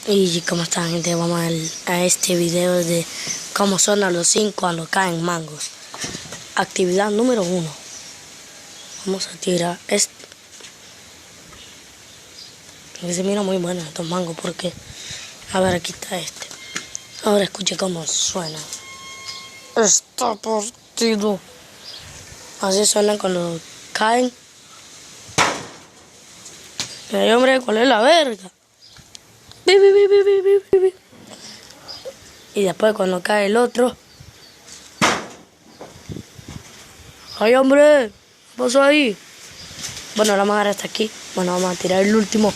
Y como están, gente, vamos a este video de cómo suenan los 5 cuando caen mangos. Actividad número 1. Vamos a tirar este. Que se mira muy bueno estos mangos porque... A ver, aquí está este. Ahora escuche cómo suena. Está partido. Así suenan cuando caen. Ay, hombre, ¿cuál es la verga? Y después cuando cae el otro. ¡Ay, hombre! ¿Qué pasó ahí? Bueno, la vamos a dejar hasta aquí. Bueno, vamos a tirar el último.